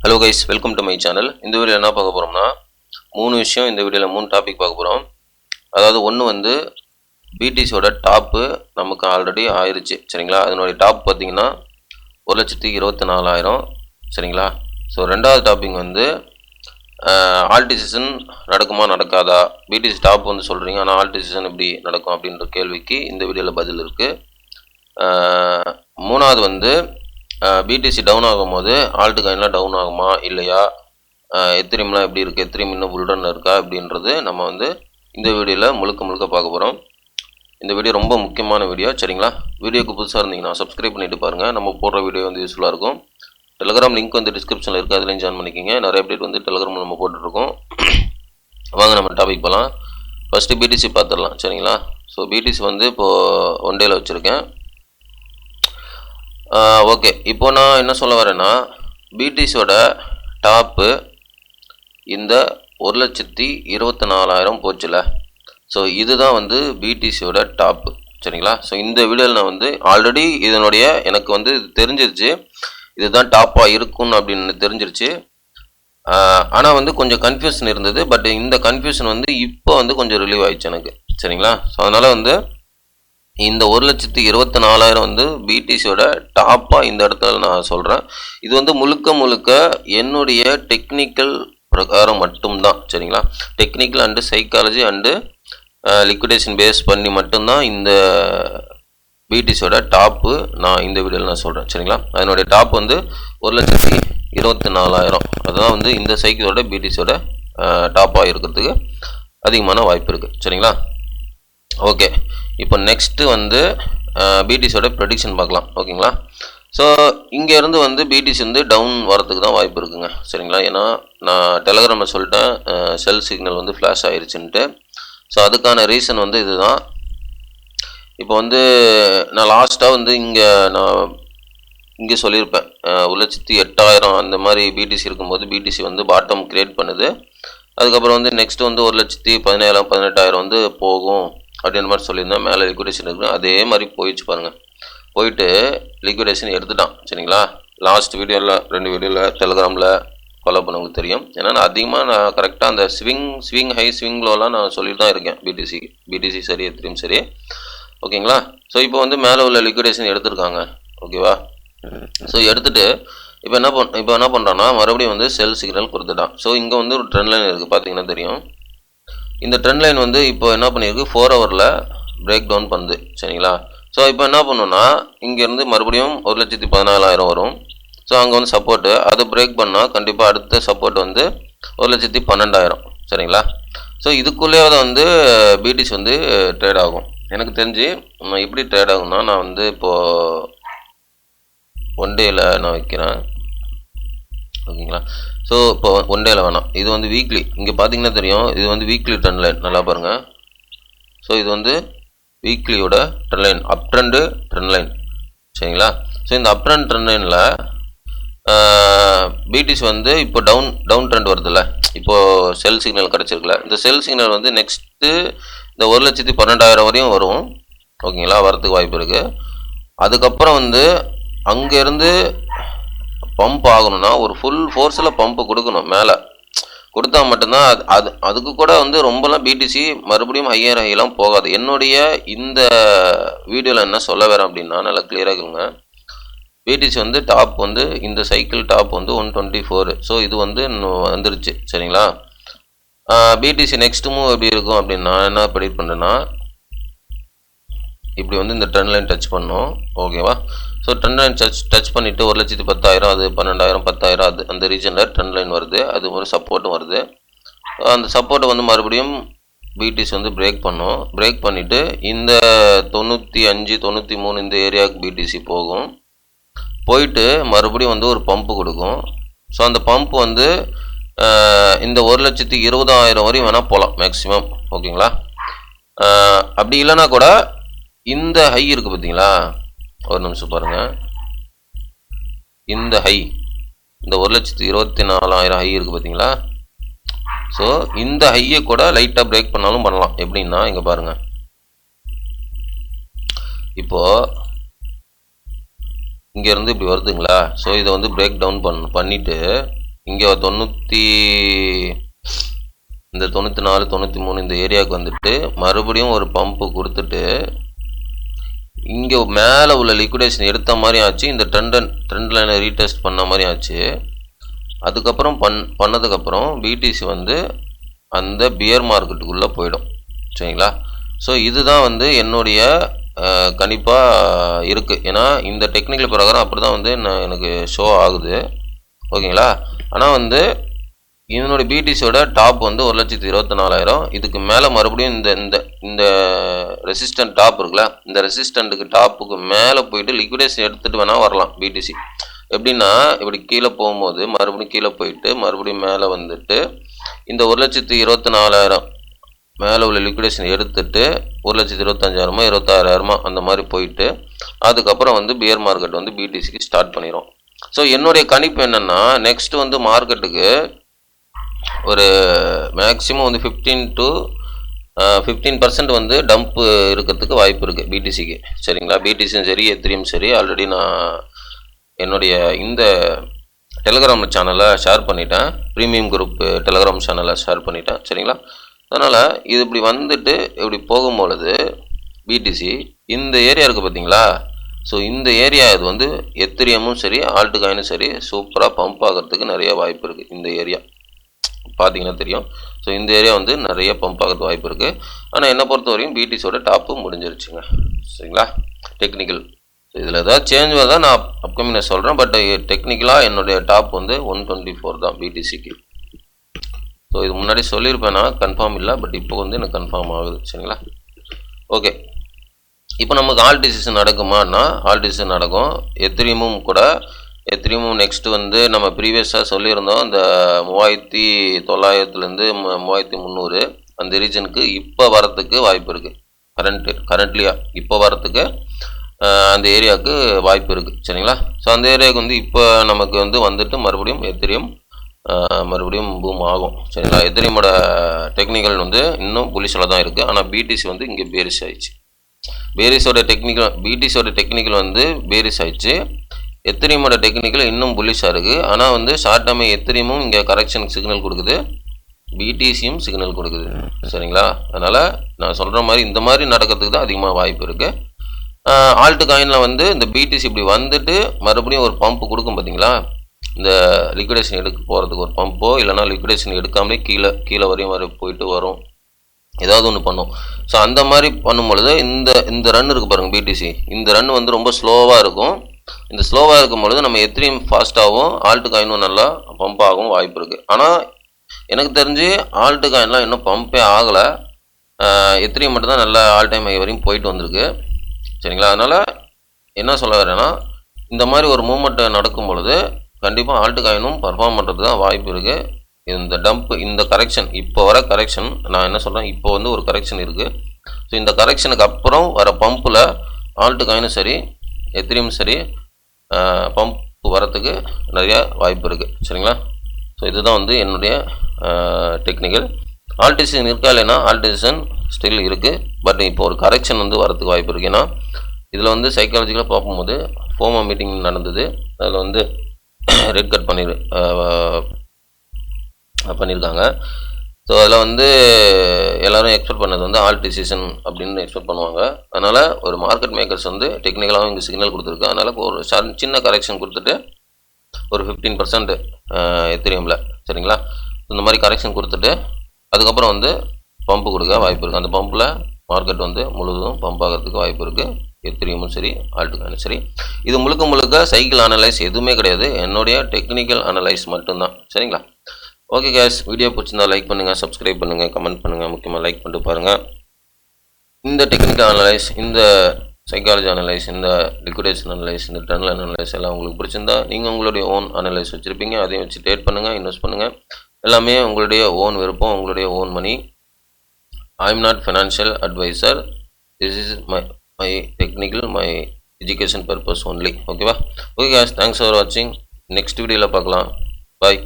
Hello guys, welcome to my channel. இந்த வீடியோவில் என்ன பார்க்க போகிறோம்னா, 3 விஷயம். இந்த வீடியோவில் 3 டாபிக் பார்க்க போகிறோம். அதாவது ஒன்று வந்து பிடிசியோட டாப்பு நமக்கு ஆல்ரெடி ஆயிடுச்சு, சரிங்களா? அதனுடைய டாப் பார்த்தீங்கன்னா 1,24,000, சரிங்களா? ஸோ ரெண்டாவது டாபிக் வந்து ஆல் டிசிஷன் நடக்குமா நடக்காதா? பிடிசி டாப் வந்து சொல்கிறீங்க, ஆனால் ஆல் டிசிஷன் எப்படி நடக்கும் அப்படின்ற கேள்விக்கு இந்த வீடியோவில் பதில் இருக்குது. மூணாவது வந்து பிடிசி டவுன் ஆகும்போது ஆல்ட் காயின்லாம் டவுன் ஆகுமா இல்லையா, எத்திரிம்லாம் எப்படி இருக்குது, எத்திரிம் இன்னும் புல்ரன் இருக்கா அப்படின்றது நம்ம வந்து இந்த வீடியோவில் முழுக்க பார்க்க போகிறோம். இந்த வீடியோ ரொம்ப முக்கியமான வீடியோ, சரிங்களா? வீடியோக்கு புதுசாக இருந்தீங்கன்னா சப்ஸ்கிரைப் பண்ணிட்டு பாருங்கள். நம்ம போடுற வீடியோ வந்து யூஸ்ஃபுல்லாக இருக்கும். டெலிகிராம் லிங்க் வந்து டிஸ்கிரிப்ஷனில் இருக்குது, அதுலேயும் ஜாயின் பண்ணிக்கிங்க. நிறைய அப்டேட் வந்து டெலிகிராமில் நம்ம போட்டுருக்கோம். வாங்க நம்ம டாபிக் போகலாம். ஃபஸ்ட்டு பிடிசி பார்த்துடலாம், சரிங்களா? ஸோ பிடிசி வந்து இப்போது ஒன் டேயில் வச்சுருக்கேன். ஓகே, இப்போ நான் என்ன சொல்ல வரேன்னா, பிடிசியோட டாப்பு இந்த 1,24,000 போச்சுல. ஸோ இதுதான் வந்து பிடிசியோட டாப்பு, சரிங்களா? ஸோ இந்த வீடியோவில் நான் வந்து ஆல்ரெடி இதனுடைய எனக்கு வந்து தெரிஞ்சிருச்சு, இதுதான் டாப்பாக இருக்குன்னு அப்படின்னு தெரிஞ்சிருச்சு. ஆனால் வந்து கொஞ்சம் கன்ஃபியூஷன் இருந்தது. பட் இந்த கன்ஃபியூஷன் வந்து இப்போ வந்து கொஞ்சம் ரிலீவ் ஆயிடுச்சு எனக்கு, சரிங்களா? ஸோ அதனால் வந்து இந்த 1,24,000 வந்து பிடிசியோட டாப்பாக இந்த இடத்துல நான் சொல்கிறேன். இது வந்து முழுக்க என்னுடைய டெக்னிக்கல் பிரகாரம் மட்டும்தான், சரிங்களா? Technical and psychology and liquidation base பண்ணி மட்டும்தான் இந்த பிடிசியோட டாப்பு நான் இந்த வீடியோவில் நான் சொல்கிறேன், சரிங்களா? அதனுடைய டாப் வந்து 1,24,000. அதுதான் வந்து இந்த சைக்கிளோட பிடிசியோட டாப்பாக இருக்கிறதுக்கு அதிகமான வாய்ப்பு இருக்குது, சரிங்களா? ஓகே, இப்போ நெக்ஸ்ட்டு வந்து பிடிசியோட ப்ரெடிக்ஷன் பார்க்கலாம், ஓகேங்களா? ஸோ இங்கேருந்து வந்து பிடிசி வந்து டவுன் வரதுக்கு தான் வாய்ப்பு இருக்குங்க, சரிங்களா? ஏன்னா நான் டெலிகிராமில் சொல்லிட்டேன் செல் சிக்னல் வந்து ஃப்ளாஷ் ஆயிடுச்சுன்ட்டு. ஸோ அதுக்கான ரீசன் வந்து இதுதான். இப்போ வந்து நான் லாஸ்ட்டாக வந்து இங்கே சொல்லியிருப்பேன் 1,08,000 அந்த மாதிரி பிடிசி இருக்கும்போது பிடிசி வந்து பாட்டம் கிரியேட் பண்ணுது. அதுக்கப்புறம் வந்து நெக்ஸ்ட் வந்து 1,17,000 18,000 வந்து போகும் அப்படின்ற மாதிரி சொல்லியிருந்தேன். மேலே லிக்விடேஷன் இருக்குது, அதே மாதிரி போயிடுச்சு பாருங்கள். போயிட்டு லிக்விடேஷன் எடுத்துட்டான், சரிங்களா? லாஸ்ட் வீடியோவில் 2 வீடியோவில் டெலிகிராமில் ஃபாலோ பண்ணவங்களுக்கு தெரியும். ஏன்னா நான் அதிகமாக நான் கரெக்டாக அந்த ஸ்விங் ஹை ஸ்விங் லோலாம் நான் சொல்லிட்டு தான் இருக்கேன். பிடிசி சரி எத்திரியும் சரி, ஓகேங்களா? ஸோ இப்போ வந்து மேலே உள்ள லிக்விடேஷன் எடுத்துருக்காங்க, ஓகேவா? ஸோ எடுத்துகிட்டு இப்போ என்ன பண்ணுறான்னா மறுபடியும் வந்து செல் சிக்னல் கொடுத்துட்டான். ஸோ இங்கே வந்து ஒரு ட்ரெண்ட் லைன் இருக்குது, பார்த்தீங்கன்னா தெரியும். இந்த ட்ரெண்ட் லைன் வந்து இப்போ என்ன பண்ணியிருக்கு, 4 ஹவரில் பிரேக் டவுன் பண்ணுது, சரிங்களா? ஸோ இப்போ என்ன பண்ணணும்னா இங்கேருந்து மறுபடியும் 1,14,000 வரும். ஸோ அங்கே வந்து சப்போர்ட்டு, அதை பிரேக் பண்ணால் கண்டிப்பாக அடுத்த சப்போர்ட் வந்து 1,12,000, சரிங்களா? ஸோ இதுக்குள்ளே தான் வந்து பிடிசி வந்து ட்ரேட் ஆகும். எனக்கு தெரிஞ்சு எப்படி ட்ரேட் ஆகும்னா, நான் வந்து இப்போது ஒன் டேயில் நான் வைக்கிறேன், ஓகேங்களா? ஸோ இப்போ ஒன் டேயில் வேணாம், இது வந்து வீக்லி. இங்கே பார்த்தீங்கன்னா தெரியும், இது வந்து வீக்லி ட்ரெண்ட் லைன், நல்லா பாருங்கள். ஸோ இது வந்து வீக்லியோட trend line, up trend trend line, சரிங்களா? ஸோ இந்த அப் ட்ரெண்ட் ட்ரெண்ட் லைனில் பிடிசி வந்து இப்போ டவுன் ட்ரெண்ட் வருதுல்ல, இப்போது செல் சிக்னல் கிடச்சிருக்குல்ல. இந்த செல் சிக்னல் வந்து நெக்ஸ்ட்டு இந்த 1,12,000 வரையும் வரும், ஓகேங்களா? வரதுக்கு வாய்ப்பு இருக்குது. அதுக்கப்புறம் வந்து அங்கேருந்து பம்ப் ஆகணும்னா ஒரு ஃபுல் ஃபோர்ஸில் பம்பு கொடுக்கணும், மேலே கொடுத்தா மட்டும்தான் அதுக்கு கூட வந்து ரொம்பலாம் பிடிசி மறுபடியும் ஹையெல்லாம் போகாது. என்னுடைய இந்த வீடியோவில் என்ன சொல்ல வரேன் அப்படின்னா, நல்லா கிளியராக இருக்குங்க. பிடிசி வந்து டாப் வந்து இந்த சைக்கிள் டாப் வந்து 124. ஸோ இது வந்து வந்துருச்சு, சரிங்களா? பிடிசி நெக்ஸ்ட் மூவ் எப்படி இருக்கும் அப்படின்னா, என்ன ப்ரெடிக்ட் பண்ணுறேன்னா, இப்படி வந்து இந்த ட்ரெண்ட் லைன் டச் பண்ணோம், ஓகேவா? ஸோ ட்ரெண்ட் லைன் டச் பண்ணிவிட்டு 1,10,000 அது 12,000 10,000 அது அந்த ரீஜனில் ட்ரெண்ட் லைன் வருது, அது ஒரு சப்போர்ட்டும் வருது. அந்த சப்போர்ட்டை வந்து மறுபடியும் பிடிசி வந்து பிரேக் பண்ணோம். பிரேக் பண்ணிவிட்டு இந்த 95 93 இந்த ஏரியாவுக்கு பிடிசி போகும். போயிட்டு மறுபடியும் வந்து ஒரு பம்பு கொடுக்கும். ஸோ அந்த பம்ப் வந்து இந்த 1,20,000 வரையும் வேணால் போகலாம் மேக்ஸிமம், ஓகேங்களா? அப்படி இல்லைன்னா கூட இந்த ஹை இருக்குது பார்த்தீங்களா, ஒரு நிமிஷம் பாருங்கள். இந்த ஹை, இந்த 1,24,000 ஹை இருக்குது பார்த்தீங்களா? ஸோ இந்த ஹையை கூட லைட்டாக பிரேக் பண்ணாலும் பண்ணலாம். எப்படின்னா இங்கே பாருங்கள், இப்போது இங்கேருந்து இப்படி வருதுங்களா? ஸோ இதை வந்து பிரேக் டவுன் பண்ணிவிட்டு இங்கே 94 93 இந்த ஏரியாவுக்கு வந்துட்டு மறுபடியும் ஒரு பம்பு கொடுத்துட்டு இங்கே மேலே உள்ள லிக்விடேஷன் எடுத்த மாதிரி ஆச்சு. இந்த ட்ரெண்ட் லைனை ரீடெஸ்ட் பண்ண மாதிரி ஆச்சு. அதுக்கப்புறம் பண்ணதுக்கப்புறம் பிடிசி வந்து அந்த பியர் மார்க்கெட்டுக்குள்ளே போயிடும். சரிங்களா? ஸோ இதுதான் வந்து என்னுடைய கணிப்பாக இருக்குது. ஏன்னா இந்த டெக்னிக்கல் பிரகாரம் அப்படி தான் வந்து எனக்கு ஷோ ஆகுது. ஓகேங்களா? ஆனால் வந்து இதனுடைய பிடிசியோட டாப் வந்து 1,24,000. இதுக்கு மேலே மறுபடியும் இந்த ரெசிஸ்டன்ட் டாப் இருக்குல்ல, இந்த ரெசிஸ்டண்ட்டுக்கு டாப்புக்கு மேலே போயிட்டு லிக்விடேஷன் எடுத்துகிட்டு வேணால் வரலாம் பிடிசி. எப்படின்னா இப்படி கீழே போகும்போது மறுபடியும் கீழே போயிட்டு மறுபடியும் மேலே வந்துட்டு இந்த 1,24,000 மேலே உள்ள லிக்விடேஷன் எடுத்துட்டு 1,25,000 26,000 அந்த மாதிரி போயிட்டு அதுக்கப்புறம் வந்து பியர் மார்க்கெட் வந்து பிடிசிக்கு ஸ்டார்ட் பண்ணிடும். ஸோ என்னுடைய கணிப்பு என்னென்னா நெக்ஸ்ட் வந்து மார்க்கெட்டுக்கு ஒரு மேக்ஸிமம் வந்து 15% வந்து டம்ப் இருக்கிறதுக்கு வாய்ப்பு இருக்குது பிடிசிக்கு. சரிங்களா? பிடிசியும் சரி எத்திரியும் சரி ஆல்ரெடி நான் என்னுடைய இந்த டெலிகிராம் சேனலை ஷேர் பண்ணிட்டேன். ப்ரீமியம் குரூப் டெலிகிராம் சேனலை ஷேர் பண்ணிட்டேன். சரிங்களா? அதனால் இது இப்படி வந்துட்டு இப்படி போகும்பொழுது பிடிசி இந்த ஏரியா இருக்குது பார்த்தீங்களா? ஸோ இந்த ஏரியா இது வந்து எத்திரியமும் சரி ஆல்ட் காயினும் சரி சூப்பராக பம்ப் ஆகிறதுக்கு நிறைய வாய்ப்பு இருக்குது. இந்த ஏரியா பார்த்தீங்கன்னா தெரியும். ஸோ இந்த ஏரியா வந்து நிறைய பம்ப் ஆகிறதுக்கு வாய்ப்பு இருக்குது. ஆனால் என்னை பொறுத்த வரையும் பிடிசியோட டாப்பு முடிஞ்சிருச்சுங்க. சரிங்களா? டெக்னிக்கல் இதில் ஏதாவது சேஞ்ச் தான் நான் அப்கமிங் சொல்கிறேன். பட் டெக்னிக்கலாக என்னுடைய டாப் வந்து 124 தான் பிடிசிக்கு. ஸோ இது முன்னாடி சொல்லியிருப்பேன், நான் கன்ஃபார்ம் இல்லை. பட் இப்போ வந்து எனக்கு கன்ஃபார்ம் ஆகுது. சரிங்களா? ஓகே, இப்போ நமக்கு ஆல் டிசிஷன் நடக்குமான்னா ஆல் டிசிஷன் நடக்கும். எத்திரியமும் நெக்ஸ்ட்டு வந்து நம்ம ப்ரீவியஸாக சொல்லியிருந்தோம் இந்த 3,900லேருந்து 3,300 அந்த ரீஜனுக்கு இப்போ வரத்துக்கு வாய்ப்பு இருக்குது. கரண்ட்லியாக இப்போ வரத்துக்கு அந்த ஏரியாவுக்கு வாய்ப்பு இருக்குது. சரிங்களா? ஸோ அந்த ஏரியாவுக்கு வந்து இப்போ நமக்கு வந்து வந்துட்டு மறுபடியும் எத்திரியம் மறுபடியும் பூம் ஆகும். சரிங்களா? எத்திரியமோட டெக்னிக்கல் வந்து இன்னும் புலிஷில் தான் இருக்குது. ஆனால் பிடிசி வந்து இங்கே பேரிஷ் ஆயிடுச்சு. பிடிசியோட டெக்னிக்கல் வந்து பேரிஷ் ஆயிடுச்சு. எத்திரியமோட டெக்னிக்கல் இன்னும் புலிஷாக இருக்குது. ஆனால் வந்து ஷார்ட் டேர்ம் எத்திரியமும் இங்கே கரெக்ஷனுக்கு சிக்னல் கொடுக்குது, பிடிசியும் சிக்னல் கொடுக்குது. சரிங்களா? அதனால் நான் சொல்கிற மாதிரி இந்த மாதிரி நடக்கிறதுக்கு தான் அதிகமாக வாய்ப்பு இருக்குது. ஆல்ட் காயினில் வந்து இந்த பிடிசி இப்படி வந்துட்டு மறுபடியும் ஒரு பம்ப் கொடுக்கும் பார்த்தீங்களா? இந்த லிக்விடேஷன் எடுக்க போகிறதுக்கு ஒரு பம்போ இல்லைனா லிக்விடேஷன் எடுக்காமலே கீழே வரையும் போயிட்டு வரும், ஏதாவது ஒன்று பண்ணும். ஸோ அந்த மாதிரி பண்ணும்பொழுது இந்த ரன் இருக்குது பாருங்கள் பிடிசி, இந்த ரன் வந்து ரொம்ப ஸ்லோவாக இருக்கும். இந்த ஸ்லோவாக இருக்கும் பொழுது நம்ம எத்திரியும் ஃபாஸ்ட்டாகவும் ஆல்ட் காயினும் நல்லா பம்ப் ஆகவும் வாய்ப்பு இருக்குது. ஆனால் எனக்கு தெரிஞ்சு ஆல்ட் காயின்லாம் இன்னும் பம்பே ஆகலை. எத்திரியம் மட்டும்தான் நல்லா ஆல் டைம் ஹை வரையும் போயிட்டு வந்திருக்கு. சரிங்களா? அதனால் என்ன சொல்ல வரேன்னா இந்த மாதிரி ஒரு மூமெண்ட் நடக்கும் பொழுது கண்டிப்பாக ஆல்ட் காயினும் பர்ஃபார்ம் பண்ணுறது தான் வாய்ப்பு இருக்குது. இந்த டம்ப் இந்த கரெக்ஷன் இப்போ வர கரெக்ஷன் நான் என்ன சொல்கிறேன், இப்போ வந்து ஒரு கரெக்ஷன் இருக்குது. ஸோ இந்த கரெக்ஷனுக்கு அப்புறம் வர பம்பில் ஆல்ட் காயினும் சரி எத்திரியும் சரி பம்ப் வரத்துக்கு நிறைய வாய்ப்பு இருக்குது. சரிங்களா? ஸோ இதுதான் வந்து என்னுடைய டெக்னிக்கல். ஆல் டிசிஷன் இருக்கா இல்லைன்னா ஆல் டிசிஷன் ஸ்டில் இருக்குது. பட் இப்போ ஒரு கரெக்ஷன் வந்து வரதுக்கு வாய்ப்பு இருக்குது. ஏன்னா இதில் வந்து சைக்காலஜிக்கலாக பார்க்கும்போது ஃபோமா மீட்டிங் நடந்தது. அதில் வந்து ரெட் கட் பண்ணியிருக்காங்க. ஸோ அதில் வந்து எல்லோரும் எக்ஸ்பெக்ட் பண்ணது வந்து ஆல் டிசிஷன் அப்படின்னு எக்ஸ்பெக்ட் பண்ணுவாங்க. அதனால் ஒரு மார்க்கெட் மேக்கர்ஸ் வந்து டெக்னிக்கலாகவும் இங்கே சிக்னல் கொடுத்துருக்கு. அதனால் ஒரு சின்ன கரெக்ஷன் கொடுத்துட்டு ஒரு 15% எத்திரியமில். சரிங்களா? இந்த மாதிரி கரெக்ஷன் கொடுத்துட்டு அதுக்கப்புறம் வந்து பம்பு கொடுக்க வாய்ப்பு இருக்குது. அந்த பம்பில் மார்க்கெட் வந்து முழுவதும் பம்ப் ஆகிறதுக்கு வாய்ப்பு இருக்குது. எத்திரியமும் சரி ஆல்ட் காயினும் சரி. இது முழுக்க சைக்கிள் அனலைஸ் எதுவுமே கிடையாது, என்னுடைய டெக்னிக்கல் அனலைஸ் மட்டும்தான். சரிங்களா? ஓகே கேஸ், வீடியோ பிடிச்சிருந்தா லைக் பண்ணுங்கள், சப்ஸ்கிரைப் பண்ணுங்கள், கமெண்ட் பண்ணுங்கள். முக்கியமாக லைக் பண்ணிட்டு பாருங்கள். இந்த டெக்னிக்கல் அனலைஸ், இந்த சைக்காலஜி அனலைஸ், இந்த லிக்விடேஷன் அனலைஸ், இந்த ட்ரெண்ட் லைன் அனலைஸ் எல்லாம் உங்களுக்கு பிடிச்சிருந்தா நீங்கள் உங்களுடைய ஓன் அனலைஸ் வச்சுருப்பீங்க. அதையும் வச்சு ட்ரேட் பண்ணுங்கள், இன்வெஸ்ட் பண்ணுங்கள். எல்லாமே உங்களுடைய ஓன் விருப்பம், உங்களுடைய own money. I am not financial adviser. This is my technical, my education purpose only. ஓகேவா? ஓகே கேஸ், தேங்க்ஸ் ஃபார் வாட்சிங். நெக்ஸ்ட் வீடியோவில் பார்க்கலாம். பாய்.